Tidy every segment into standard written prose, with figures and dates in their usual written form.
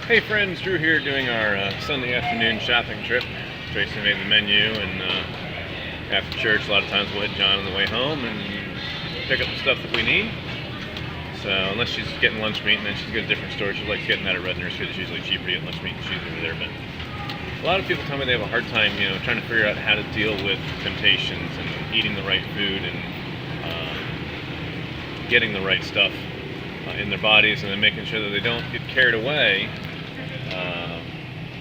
Hey friends, Drew here doing our Sunday afternoon shopping trip. Tracy made the menu, and after church a lot of times we'll hit John on the way home and pick up the stuff that we need. So unless she's getting lunch meat and then she's got a different store, she likes getting that at Red Nursery. It's usually cheaper to get lunch meat and cheese over there. But a lot of people tell me they have a hard time, trying to figure out how to deal with temptations and eating the right food and getting the right stuff in their bodies, and then making sure that they don't get carried away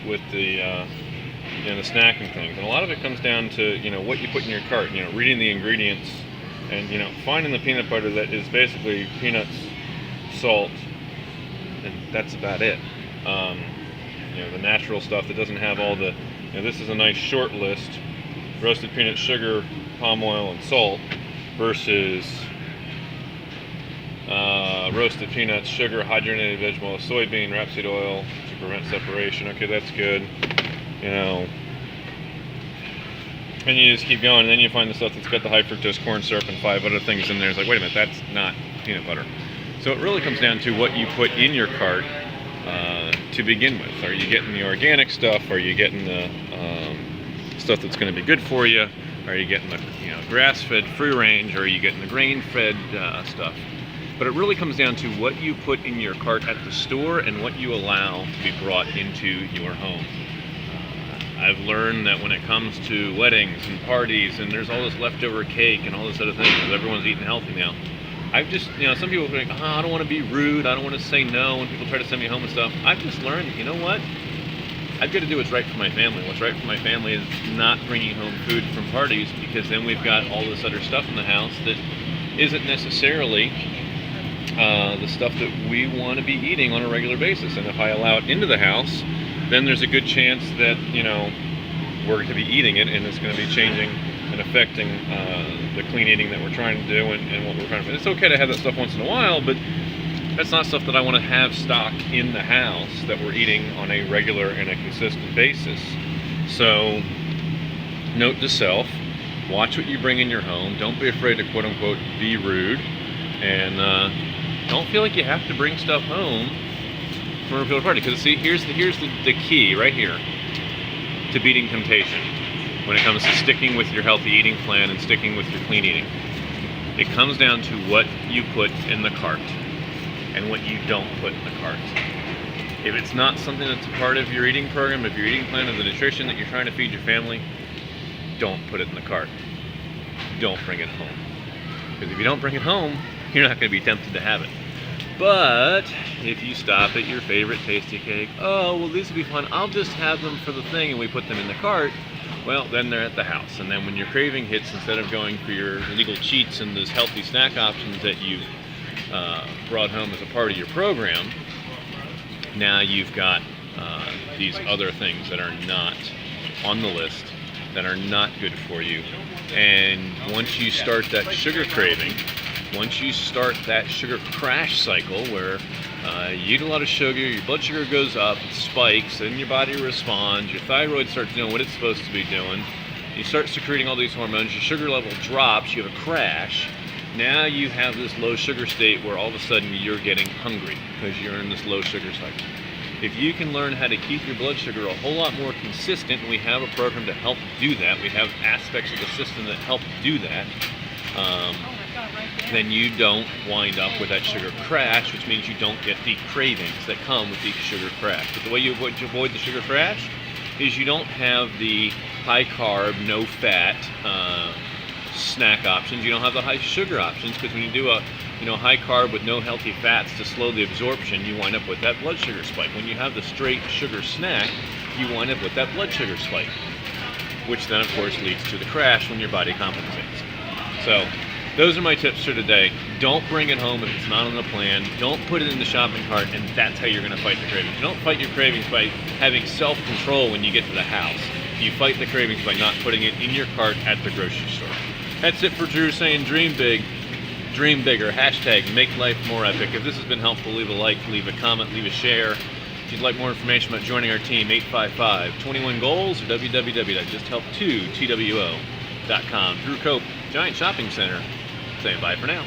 with the snacking things. And a lot of it comes down to what you put in your cart. Reading the ingredients and finding the peanut butter that is basically peanuts, salt, and that's about it. The natural stuff that doesn't have all the. This is a nice short list: roasted peanuts, sugar, palm oil, and salt, versus roasted peanuts, sugar, hydrogenated vegetable oil, soybean, rapeseed oil to prevent separation. Okay, that's good. And you just keep going, and then you find the stuff that's got the high fructose corn syrup and 5 other things in there. It's like, wait a minute, that's not peanut butter. So it really comes down to what you put in your cart to begin with. Are you getting the organic stuff? Are you getting the stuff that's going to be good for you? Are you getting the grass-fed, free-range? Or are you getting the grain-fed stuff? But it really comes down to what you put in your cart at the store and what you allow to be brought into your home. I've learned that when it comes to weddings and parties, and there's all this leftover cake and all this other thing, because everyone's eating healthy now, I've just, some people think, I don't want to be rude, I don't want to say no when people try to send me home and stuff. I've just learned, you know what? I've got to do what's right for my family. What's right for my family is not bringing home food from parties, because then we've got all this other stuff in the house that isn't necessarily the stuff that we want to be eating on a regular basis. And if I allow it into the house, then there's a good chance that we're going to be eating it, and it's going to be changing and affecting the clean eating that we're trying to do and what we're trying to do. It's okay to have that stuff once in a while, but that's not stuff that I want to have stock in the house that we're eating on a regular and a consistent basis. So note to self, watch what you bring in your home. Don't be afraid to quote unquote be rude, and don't feel like you have to bring stuff home from a repeal party. Because see, here's the key right here to beating temptation when it comes to sticking with your healthy eating plan and sticking with your clean eating. It comes down to what you put in the cart and what you don't put in the cart. If it's not something that's a part of your eating program, if your eating plan is the nutrition that you're trying to feed your family, don't put it in the cart. Don't bring it home. Because if you don't bring it home, you're not going to be tempted to have it. But if you stop at your favorite tasty cake, well, these will be fun, I'll just have them for the thing, and we put them in the cart, well, then they're at the house. And then when your craving hits, instead of going for your legal cheats and those healthy snack options that you've brought home as a part of your program, now you've got these other things that are not on the list, that are not good for you. And once you start that sugar craving, once you start that sugar crash cycle where you eat a lot of sugar, your blood sugar goes up, it spikes, then your body responds, your thyroid starts doing what it's supposed to be doing, you start secreting all these hormones, your sugar level drops, you have a crash. Now you have this low sugar state where all of a sudden you're getting hungry because you're in this low sugar cycle. If you can learn how to keep your blood sugar a whole lot more consistent, and we have a program to help do that, we have aspects of the system that help do that, then you don't wind up with that sugar crash, which means you don't get the cravings that come with the sugar crash. But the way you avoid the sugar crash is you don't have the high carb, no fat snack options. You don't have the high sugar options, because when you do a high carb with no healthy fats to slow the absorption, you wind up with that blood sugar spike. When you have the straight sugar snack, you wind up with that blood sugar spike, which then of course leads to the crash when your body compensates. So those are my tips for today. Don't bring it home if it's not on the plan. Don't put it in the shopping cart, and that's how you're going to fight the cravings. You don't fight your cravings by having self-control when you get to the house. You fight the cravings by not putting it in your cart at the grocery store. That's it for Drew saying dream big, dream bigger. Hashtag make life more epic. If this has been helpful, leave a like, leave a comment, leave a share. If you'd like more information about joining our team, 855-21-GOALS or www.justhelp2two.com. Drew Cope, Giant Shopping Center, saying bye for now.